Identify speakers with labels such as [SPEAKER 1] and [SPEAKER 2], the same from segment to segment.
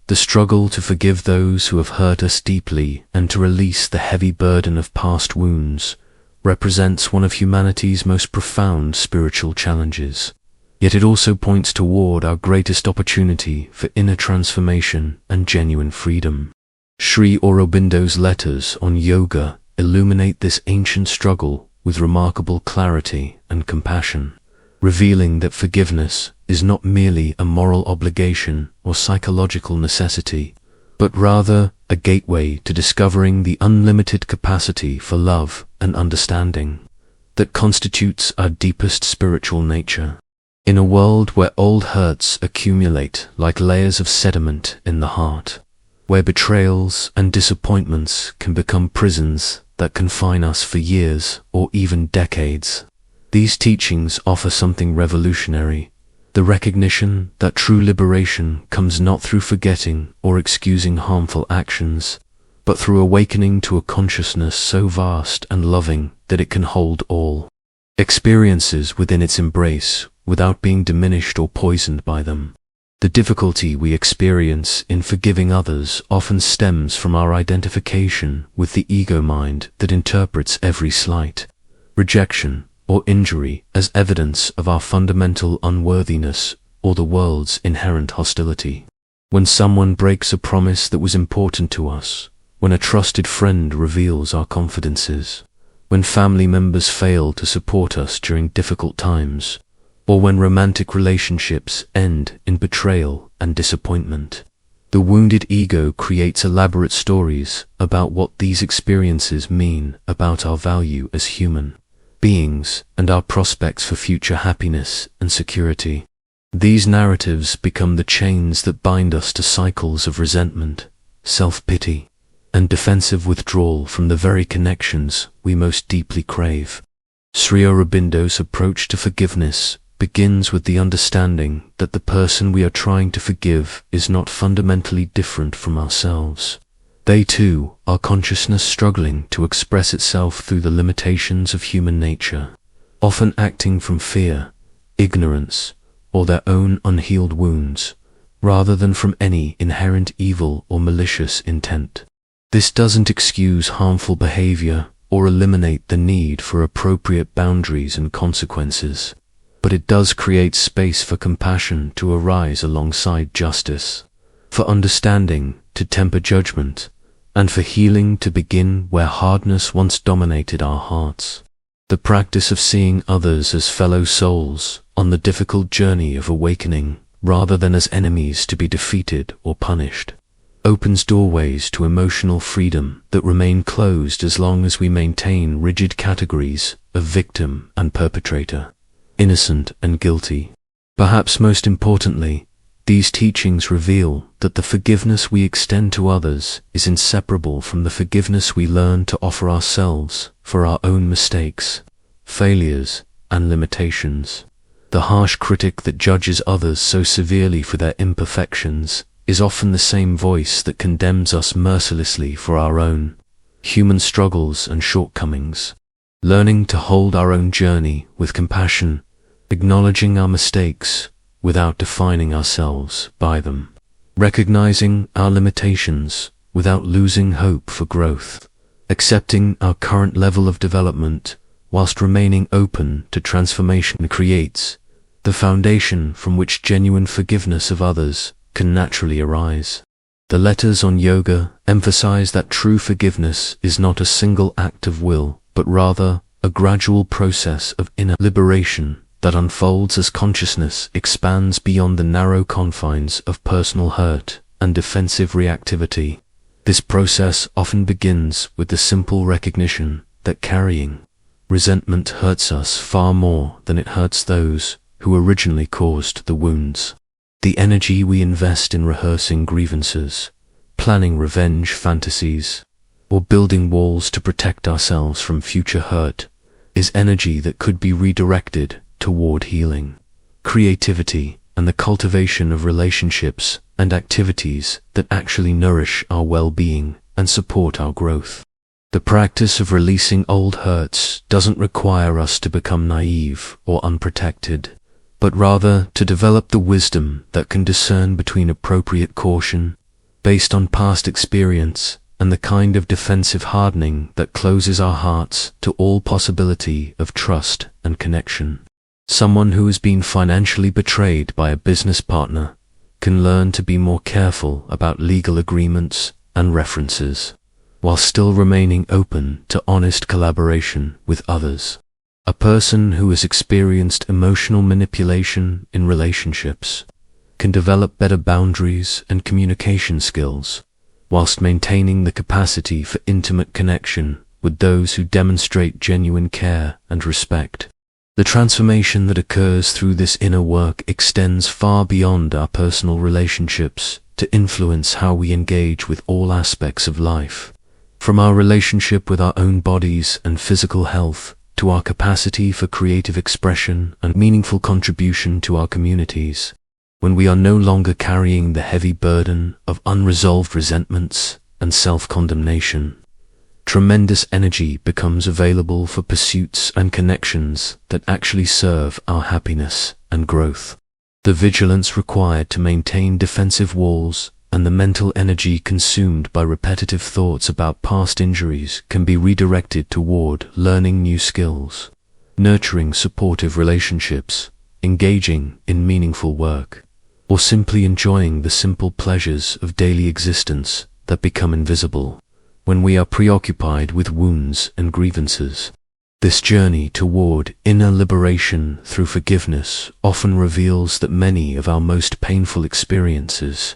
[SPEAKER 1] The struggle to forgive those who have hurt us deeply and to release the heavy burden of past wounds represents one of humanity's most profound spiritual challenges. Yet it also points toward our greatest opportunity for inner transformation and genuine freedom. Sri Aurobindo's letters on yoga illuminate this ancient struggle with remarkable clarity and compassion, revealing that forgiveness is not merely a moral obligation or psychological necessity, but rather a gateway to discovering the unlimited capacity for love and understanding that constitutes our deepest spiritual nature. In a world where old hurts accumulate like layers of sediment in the heart, where betrayals and disappointments can become prisons that confine us for years or even decades, these teachings offer something revolutionary: the recognition that true liberation comes not through forgetting or excusing harmful actions, but through awakening to a consciousness so vast and loving that it can hold all experiences within its embrace without being diminished or poisoned by them. The difficulty we experience in forgiving others often stems from our identification with the ego mind that interprets every slight, rejection, or injury as evidence of our fundamental unworthiness or the world's inherent hostility. When someone breaks a promise that was important to us, when a trusted friend reveals our confidences, when family members fail to support us during difficult times, or when romantic relationships end in betrayal and disappointment, the wounded ego creates elaborate stories about what these experiences mean about our value as human beings and our prospects for future happiness and security. These narratives become the chains that bind us to cycles of resentment, self-pity, and defensive withdrawal from the very connections we most deeply crave. Sri Aurobindo's approach to forgiveness begins with the understanding that the person we are trying to forgive is not fundamentally different from ourselves. They too are consciousness struggling to express itself through the limitations of human nature, often acting from fear, ignorance, or their own unhealed wounds, rather than from any inherent evil or malicious intent. This doesn't excuse harmful behavior or eliminate the need for appropriate boundaries and consequences, but it does create space for compassion to arise alongside justice, for understanding to temper judgment, and for healing to begin where hardness once dominated our hearts. The practice of seeing others as fellow souls on the difficult journey of awakening, rather than as enemies to be defeated or punished, opens doorways to emotional freedom that remain closed as long as we maintain rigid categories of victim and perpetrator, innocent and guilty. Perhaps most importantly, these teachings reveal that the forgiveness we extend to others is inseparable from the forgiveness we learn to offer ourselves for our own mistakes, failures, and limitations. The harsh critic that judges others so severely for their imperfections is often the same voice that condemns us mercilessly for our own human struggles and shortcomings. Learning to hold our own journey with compassion, acknowledging our mistakes without defining ourselves by them, recognizing our limitations without losing hope for growth, accepting our current level of development whilst remaining open to transformation creates the foundation from which genuine forgiveness of others can naturally arise. The letters on yoga emphasize that true forgiveness is not a single act of will, but rather a gradual process of inner liberation that unfolds as consciousness expands beyond the narrow confines of personal hurt and defensive reactivity. This process often begins with the simple recognition that carrying resentment hurts us far more than it hurts those who originally caused the wounds. The energy we invest in rehearsing grievances, planning revenge fantasies, or building walls to protect ourselves from future hurt is energy that could be redirected toward healing, creativity, and the cultivation of relationships and activities that actually nourish our well-being and support our growth. The practice of releasing old hurts doesn't require us to become naive or unprotected, but rather to develop the wisdom that can discern between appropriate caution based on past experience and the kind of defensive hardening that closes our hearts to all possibility of trust and connection. Someone who has been financially betrayed by a business partner can learn to be more careful about legal agreements and references, while still remaining open to honest collaboration with others. A person who has experienced emotional manipulation in relationships can develop better boundaries and communication skills, whilst maintaining the capacity for intimate connection with those who demonstrate genuine care and respect. The transformation that occurs through this inner work extends far beyond our personal relationships to influence how we engage with all aspects of life, from our relationship with our own bodies and physical health to our capacity for creative expression and meaningful contribution to our communities. When we are no longer carrying the heavy burden of unresolved resentments and self-condemnation, tremendous energy becomes available for pursuits and connections that actually serve our happiness and growth. The vigilance required to maintain defensive walls and the mental energy consumed by repetitive thoughts about past injuries can be redirected toward learning new skills, nurturing supportive relationships, engaging in meaningful work, or simply enjoying the simple pleasures of daily existence that become invisible when we are preoccupied with wounds and grievances. This journey toward inner liberation through forgiveness often reveals that many of our most painful experiences,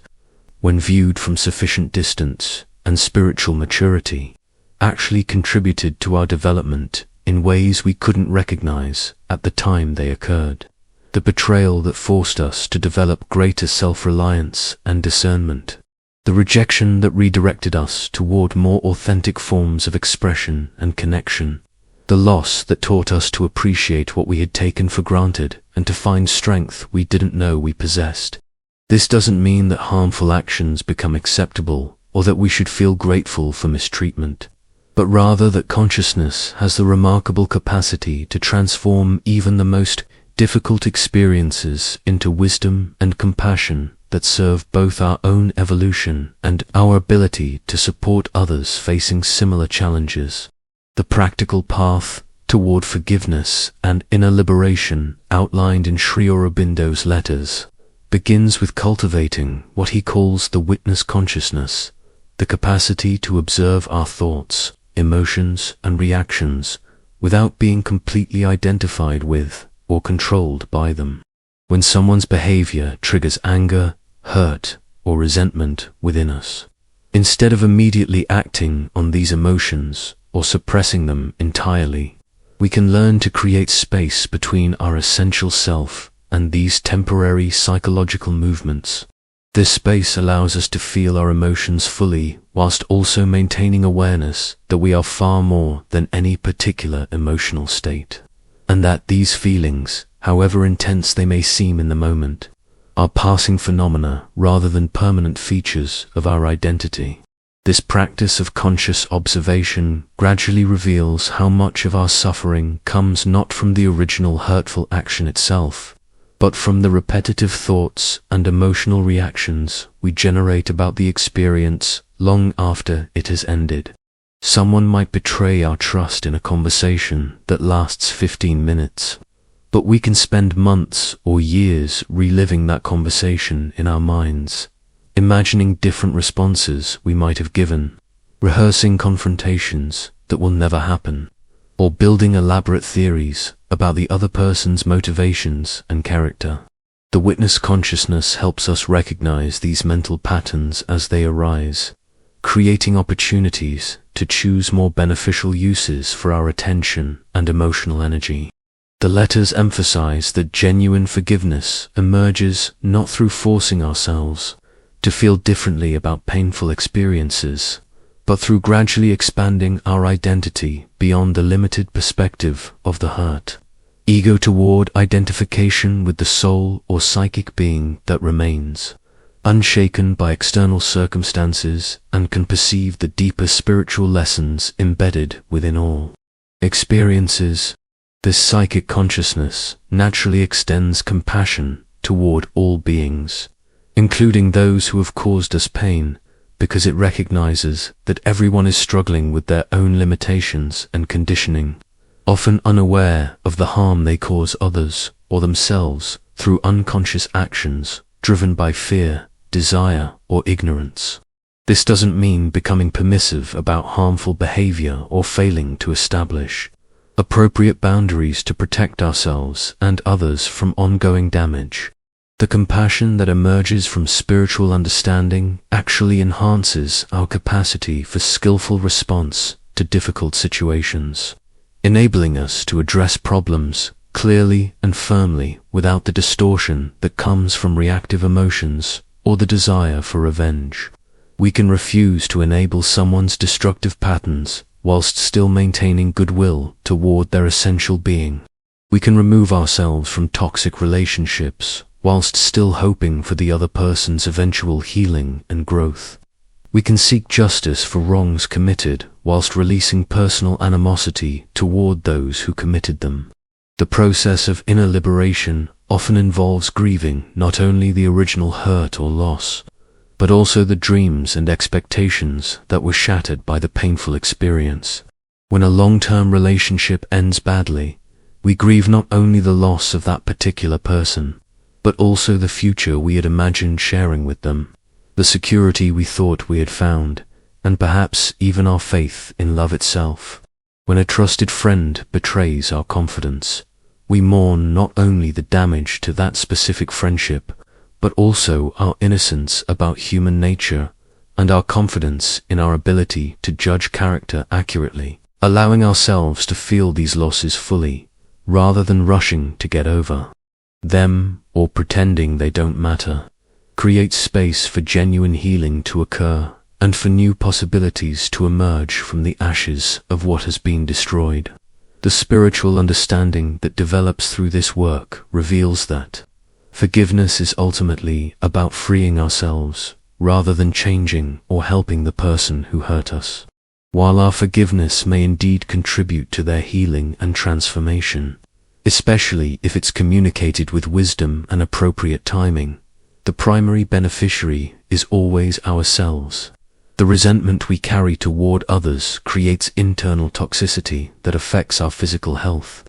[SPEAKER 1] when viewed from sufficient distance and spiritual maturity, actually contributed to our development in ways we couldn't recognize at the time they occurred. The betrayal that forced us to develop greater self-reliance and discernment, the rejection that redirected us toward more authentic forms of expression and connection, the loss that taught us to appreciate what we had taken for granted and to find strength we didn't know we possessed. This doesn't mean that harmful actions become acceptable or that we should feel grateful for mistreatment, but rather that consciousness has the remarkable capacity to transform even the most difficult experiences into wisdom and compassion that serve both our own evolution and our ability to support others facing similar challenges. The practical path toward forgiveness and inner liberation outlined in Sri Aurobindo's letters begins with cultivating what he calls the witness consciousness, the capacity to observe our thoughts, emotions, and reactions without being completely identified with or controlled by them. When someone's behavior triggers anger, hurt, or resentment within us, instead of immediately acting on these emotions or suppressing them entirely, we can learn to create space between our essential self and these temporary psychological movements. This space allows us to feel our emotions fully whilst also maintaining awareness that we are far more than any particular emotional state, and that these feelings, however intense they may seem in the moment, are passing phenomena rather than permanent features of our identity. This practice of conscious observation gradually reveals how much of our suffering comes not from the original hurtful action itself, but from the repetitive thoughts and emotional reactions we generate about the experience long after it has ended. Someone might betray our trust in a conversation that lasts 15 minutes, but we can spend months or years reliving that conversation in our minds, imagining different responses we might have given, rehearsing confrontations that will never happen, or building elaborate theories about the other person's motivations and character. The witness consciousness helps us recognize these mental patterns as they arise, creating opportunities to choose more beneficial uses for our attention and emotional energy. The letters emphasize that genuine forgiveness emerges not through forcing ourselves to feel differently about painful experiences, but through gradually expanding our identity beyond the limited perspective of the hurt. Ego toward identification with the soul or psychic being that remains, unshaken by external circumstances, and can perceive the deeper spiritual lessons embedded within all experiences. This psychic consciousness naturally extends compassion toward all beings, including those who have caused us pain, because it recognizes that everyone is struggling with their own limitations and conditioning, often unaware of the harm they cause others or themselves through unconscious actions driven by fear, desire, or ignorance. This doesn't mean becoming permissive about harmful behavior or failing to establish appropriate boundaries to protect ourselves and others from ongoing damage. The compassion that emerges from spiritual understanding actually enhances our capacity for skillful response to difficult situations, enabling us to address problems clearly and firmly without the distortion that comes from reactive emotions or the desire for revenge. We can refuse to enable someone's destructive patterns whilst still maintaining goodwill toward their essential being. We can remove ourselves from toxic relationships whilst still hoping for the other person's eventual healing and growth. We can seek justice for wrongs committed whilst releasing personal animosity toward those who committed them. The process of inner liberation often involves grieving not only the original hurt or loss, but also the dreams and expectations that were shattered by the painful experience. When a long-term relationship ends badly, we grieve not only the loss of that particular person, but also the future we had imagined sharing with them, the security we thought we had found, and perhaps even our faith in love itself. When a trusted friend betrays our confidence, we mourn not only the damage to that specific friendship, but also our innocence about human nature and our confidence in our ability to judge character accurately. Allowing ourselves to feel these losses fully, rather than rushing to get over them or pretending they don't matter, creates space for genuine healing to occur and for new possibilities to emerge from the ashes of what has been destroyed. The spiritual understanding that develops through this work reveals that forgiveness is ultimately about freeing ourselves rather than changing or helping the person who hurt us. While our forgiveness may indeed contribute to their healing and transformation, especially if it's communicated with wisdom and appropriate timing, the primary beneficiary is always ourselves. The resentment we carry toward others creates internal toxicity that affects our physical health,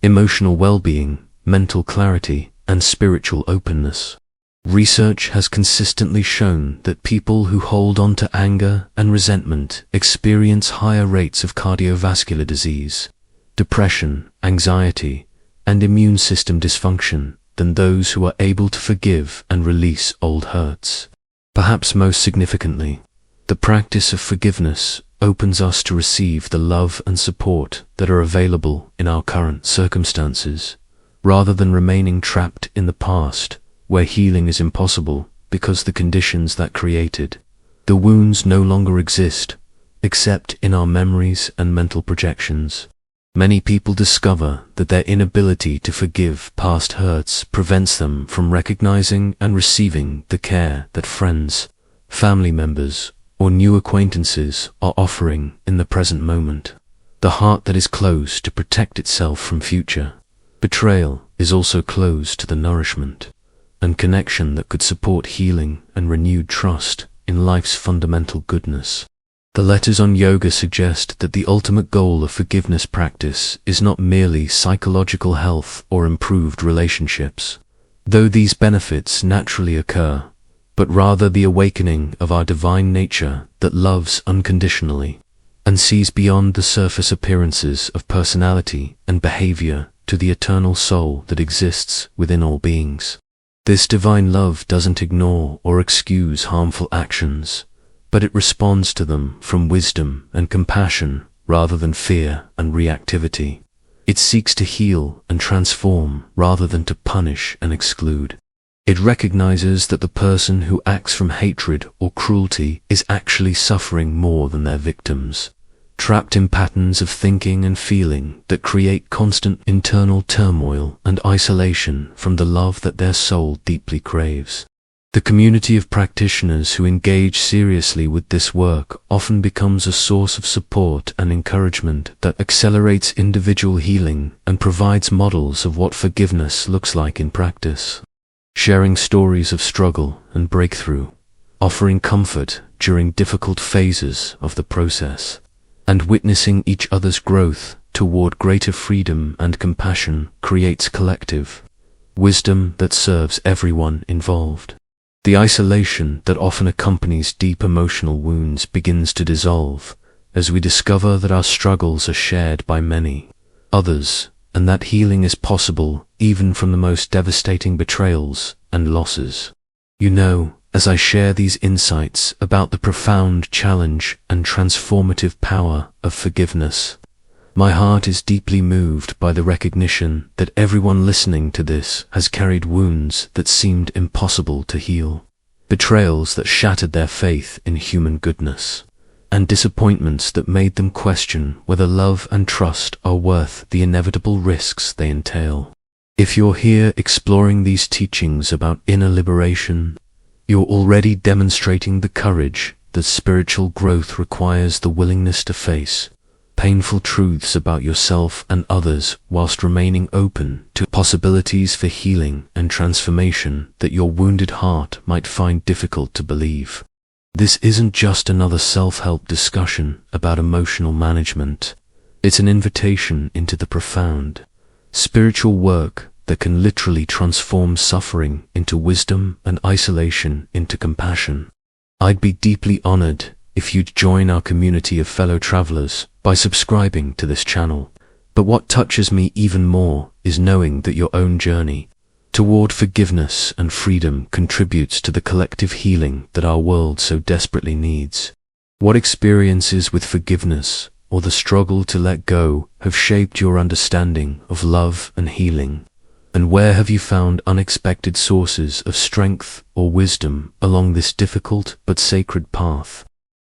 [SPEAKER 1] emotional well-being, mental clarity, and spiritual openness. Research has consistently shown that people who hold on to anger and resentment experience higher rates of cardiovascular disease, depression, anxiety, and immune system dysfunction than those who are able to forgive and release old hurts. Perhaps most significantly, the practice of forgiveness opens us to receive the love and support that are available in our current circumstances, rather than remaining trapped in the past, where healing is impossible because the conditions that created the wounds no longer exist, except in our memories and mental projections. Many people discover that their inability to forgive past hurts prevents them from recognizing and receiving the care that friends, family members, or new acquaintances are offering in the present moment. The heart that is closed to protect itself from future betrayal is also closed to the nourishment and connection that could support healing and renewed trust in life's fundamental goodness. The letters on yoga suggest that the ultimate goal of forgiveness practice is not merely psychological health or improved relationships, though these benefits naturally occur, but rather the awakening of our divine nature that loves unconditionally and sees beyond the surface appearances of personality and behavior to the eternal soul that exists within all beings. This divine love doesn't ignore or excuse harmful actions, but it responds to them from wisdom and compassion rather than fear and reactivity. It seeks to heal and transform rather than to punish and exclude. It recognizes that the person who acts from hatred or cruelty is actually suffering more than their victims, trapped in patterns of thinking and feeling that create constant internal turmoil and isolation from the love that their soul deeply craves. The community of practitioners who engage seriously with this work often becomes a source of support and encouragement that accelerates individual healing and provides models of what forgiveness looks like in practice. Sharing stories of struggle and breakthrough, offering comfort during difficult phases of the process, and witnessing each other's growth toward greater freedom and compassion creates collective wisdom that serves everyone involved. The isolation that often accompanies deep emotional wounds begins to dissolve as we discover that our struggles are shared by many others, and that healing is possible even from the most devastating betrayals and losses. You know, as I share these insights about the profound challenge and transformative power of forgiveness, my heart is deeply moved by the recognition that everyone listening to this has carried wounds that seemed impossible to heal, betrayals that shattered their faith in human goodness, and disappointments that made them question whether love and trust are worth the inevitable risks they entail. If you're here exploring these teachings about inner liberation, you're already demonstrating the courage that spiritual growth requires, the willingness to face painful truths about yourself and others whilst remaining open to possibilities for healing and transformation that your wounded heart might find difficult to believe. This isn't just another self-help discussion about emotional management. It's an invitation into the profound spiritual work that can literally transform suffering into wisdom and isolation into compassion. I'd be deeply honored if you'd join our community of fellow travelers by subscribing to this channel. But what touches me even more is knowing that your own journey toward forgiveness and freedom contributes to the collective healing that our world so desperately needs. What experiences with forgiveness or the struggle to let go have shaped your understanding of love and healing? And where have you found unexpected sources of strength or wisdom along this difficult but sacred path?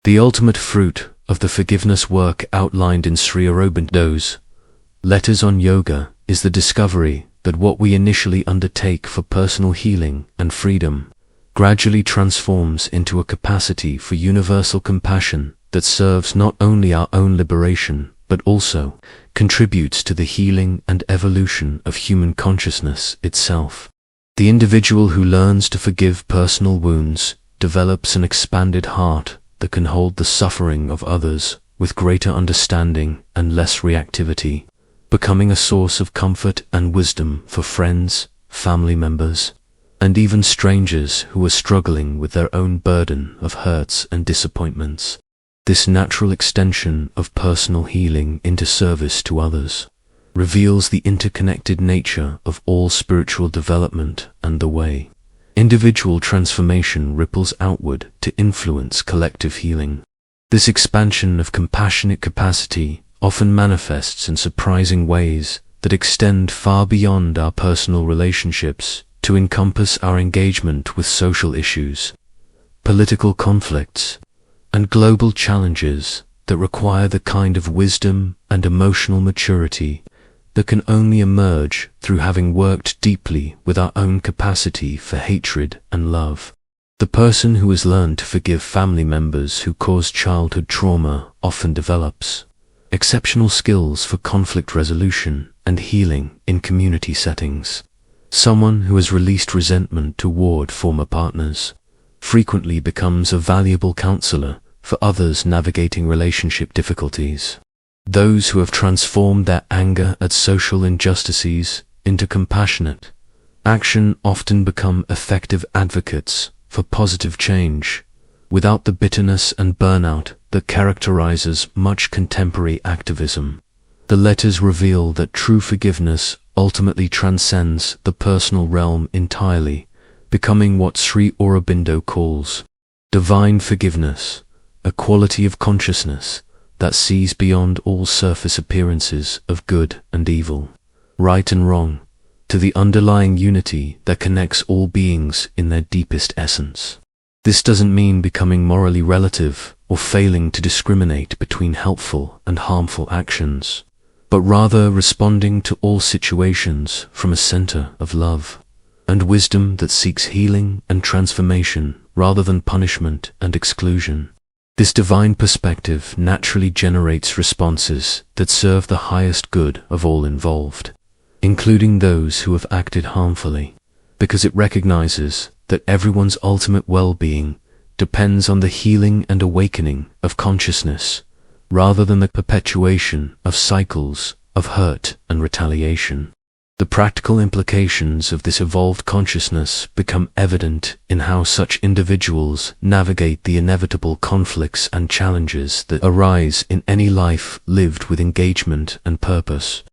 [SPEAKER 1] The ultimate fruit of the forgiveness work outlined in Sri Aurobindo's Letters on Yoga is the discovery that what we initially undertake for personal healing and freedom gradually transforms into a capacity for universal compassion that serves not only our own liberation, but also contributes to the healing and evolution of human consciousness itself. The individual who learns to forgive personal wounds develops an expanded heart that can hold the suffering of others with greater understanding and less reactivity, becoming a source of comfort and wisdom for friends, family members, and even strangers who are struggling with their own burden of hurts and disappointments. This natural extension of personal healing into service to others reveals the interconnected nature of all spiritual development and the way individual transformation ripples outward to influence collective healing. This expansion of compassionate capacity often manifests in surprising ways that extend far beyond our personal relationships to encompass our engagement with social issues, political conflicts, and global challenges that require the kind of wisdom and emotional maturity that can only emerge through having worked deeply with our own capacity for hatred and love. The person who has learned to forgive family members who caused childhood trauma often develops exceptional skills for conflict resolution and healing in community settings. Someone who has released resentment toward former partners frequently becomes a valuable counselor for others navigating relationship difficulties. Those who have transformed their anger at social injustices into compassionate action often become effective advocates for positive change, without the bitterness and burnout that characterizes much contemporary activism. The letters reveal that true forgiveness ultimately transcends the personal realm entirely, becoming what Sri Aurobindo calls divine forgiveness, a quality of consciousness that sees beyond all surface appearances of good and evil, right and wrong, to the underlying unity that connects all beings in their deepest essence. This doesn't mean becoming morally relative or failing to discriminate between helpful and harmful actions, but rather responding to all situations from a center of love and wisdom that seeks healing and transformation rather than punishment and exclusion. This divine perspective naturally generates responses that serve the highest good of all involved, including those who have acted harmfully, because it recognizes that everyone's ultimate well-being depends on the healing and awakening of consciousness, rather than the perpetuation of cycles of hurt and retaliation. The practical implications of this evolved consciousness become evident in how such individuals navigate the inevitable conflicts and challenges that arise in any life lived with engagement and purpose.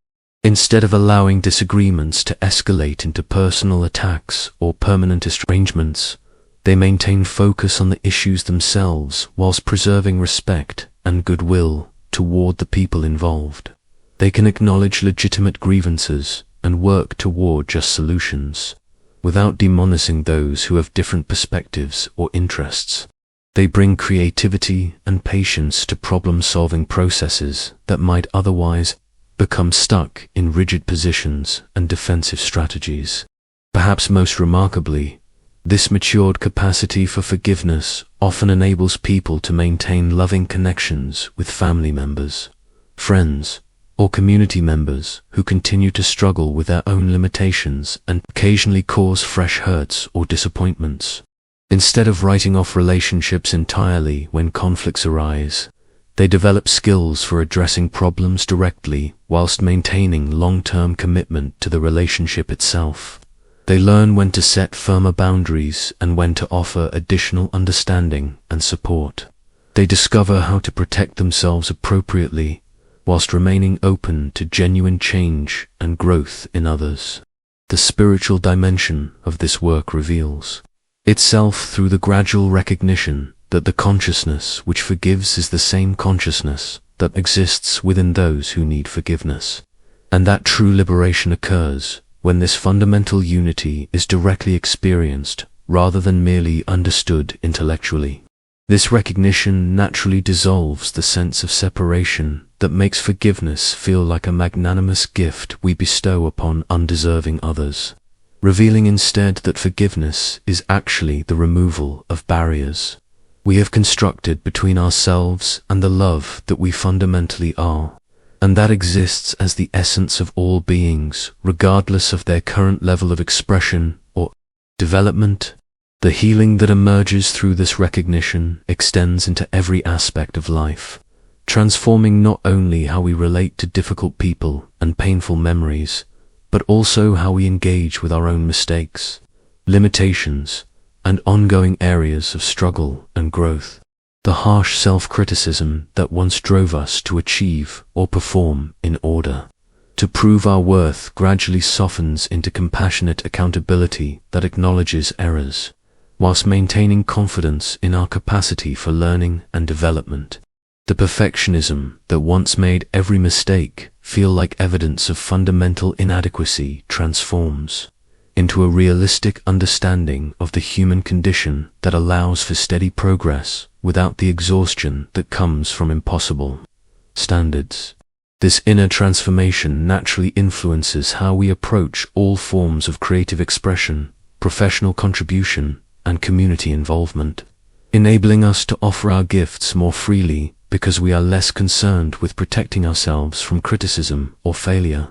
[SPEAKER 1] Instead of allowing disagreements to escalate into personal attacks or permanent estrangements, they maintain focus on the issues themselves whilst preserving respect and goodwill toward the people involved. They can acknowledge legitimate grievances and work toward just solutions, without demonizing those who have different perspectives or interests. They bring creativity and patience to problem-solving processes that might otherwise become stuck in rigid positions and defensive strategies. Perhaps most remarkably, this matured capacity for forgiveness often enables people to maintain loving connections with family members, friends, or community members who continue to struggle with their own limitations and occasionally cause fresh hurts or disappointments. Instead of writing off relationships entirely when conflicts arise, they develop skills for addressing problems directly whilst maintaining long-term commitment to the relationship itself. They learn when to set firmer boundaries and when to offer additional understanding and support. They discover how to protect themselves appropriately whilst remaining open to genuine change and growth in others. The spiritual dimension of this work reveals itself through the gradual recognition that the consciousness which forgives is the same consciousness that exists within those who need forgiveness, and that true liberation occurs when this fundamental unity is directly experienced rather than merely understood intellectually. This recognition naturally dissolves the sense of separation that makes forgiveness feel like a magnanimous gift we bestow upon undeserving others, revealing instead that forgiveness is actually the removal of barriers we have constructed between ourselves and the love that we fundamentally are, and that exists as the essence of all beings, regardless of their current level of expression or development. The healing that emerges through this recognition extends into every aspect of life, transforming not only how we relate to difficult people and painful memories, but also how we engage with our own mistakes, limitations, and ongoing areas of struggle and growth. The harsh self-criticism that once drove us to achieve or perform in order to prove our worth gradually softens into compassionate accountability that acknowledges errors, whilst maintaining confidence in our capacity for learning and development. The perfectionism that once made every mistake feel like evidence of fundamental inadequacy transforms into a realistic understanding of the human condition that allows for steady progress without the exhaustion that comes from impossible standards. This inner transformation naturally influences how we approach all forms of creative expression, professional contribution, and community involvement, enabling us to offer our gifts more freely because we are less concerned with protecting ourselves from criticism or failure.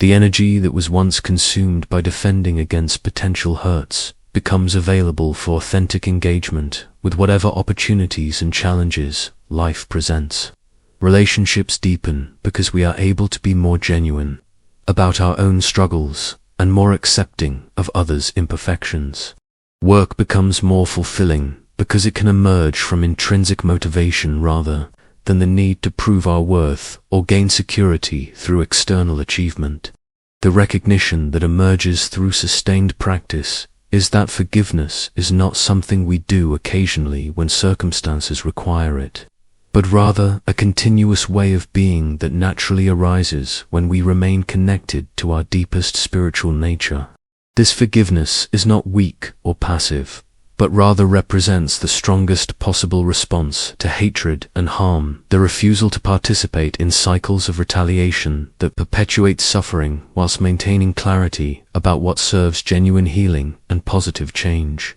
[SPEAKER 1] The energy that was once consumed by defending against potential hurts becomes available for authentic engagement with whatever opportunities and challenges life presents. Relationships deepen because we are able to be more genuine about our own struggles and more accepting of others' imperfections. Work becomes more fulfilling because it can emerge from intrinsic motivation rather than the need to prove our worth or gain security through external achievement. The recognition that emerges through sustained practice is that forgiveness is not something we do occasionally when circumstances require it, but rather a continuous way of being that naturally arises when we remain connected to our deepest spiritual nature. This forgiveness is not weak or passive, but rather represents the strongest possible response to hatred and harm, the refusal to participate in cycles of retaliation that perpetuate suffering whilst maintaining clarity about what serves genuine healing and positive change.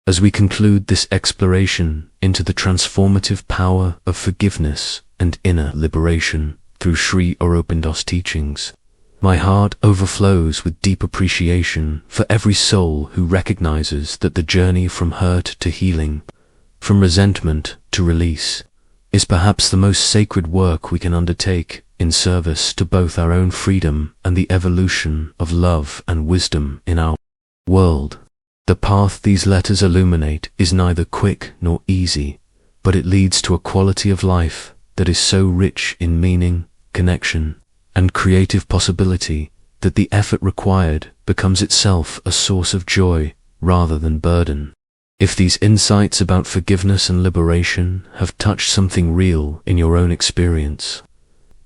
[SPEAKER 1] As we conclude this exploration into the transformative power of forgiveness and inner liberation through Sri Aurobindo's teachings, my heart overflows with deep appreciation for every soul who recognizes that the journey from hurt to healing from resentment to release, is perhaps the most sacred work we can undertake in service to both our own freedom and the evolution of love and wisdom in our world. The path these letters illuminate is neither quick nor easy, but it leads to a quality of life that is so rich in meaning, connection, and creative possibility that the effort required becomes itself a source of joy rather than burden. If these insights about forgiveness and liberation have touched something real in your own experience,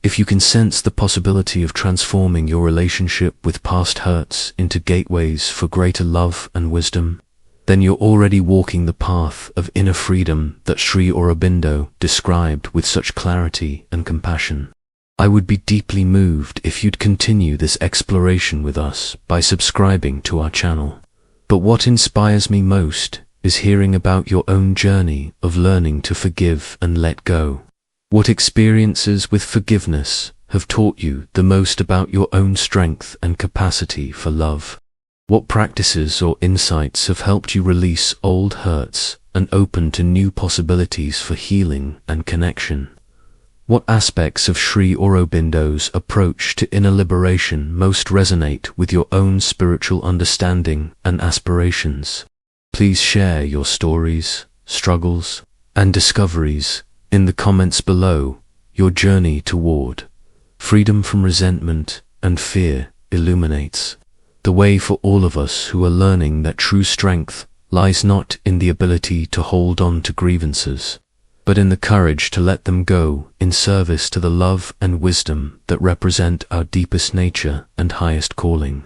[SPEAKER 1] if you can sense the possibility of transforming your relationship with past hurts into gateways for greater love and wisdom, then you're already walking the path of inner freedom that Sri Aurobindo described with such clarity and compassion. I would be deeply moved if you'd continue this exploration with us by subscribing to our channel. But what inspires me most is hearing about your own journey of learning to forgive and let go. What experiences with forgiveness have taught you the most about your own strength and capacity for love? What practices or insights have helped you release old hurts and open to new possibilities for healing and connection? What aspects of Sri Aurobindo's approach to inner liberation most resonate with your own spiritual understanding and aspirations? Please share your stories, struggles, and discoveries in the comments below. Your journey toward freedom from resentment and fear illuminates the way for all of us who are learning that true strength lies not in the ability to hold on to grievances, but in the courage to let them go in service to the love and wisdom that represent our deepest nature and highest calling.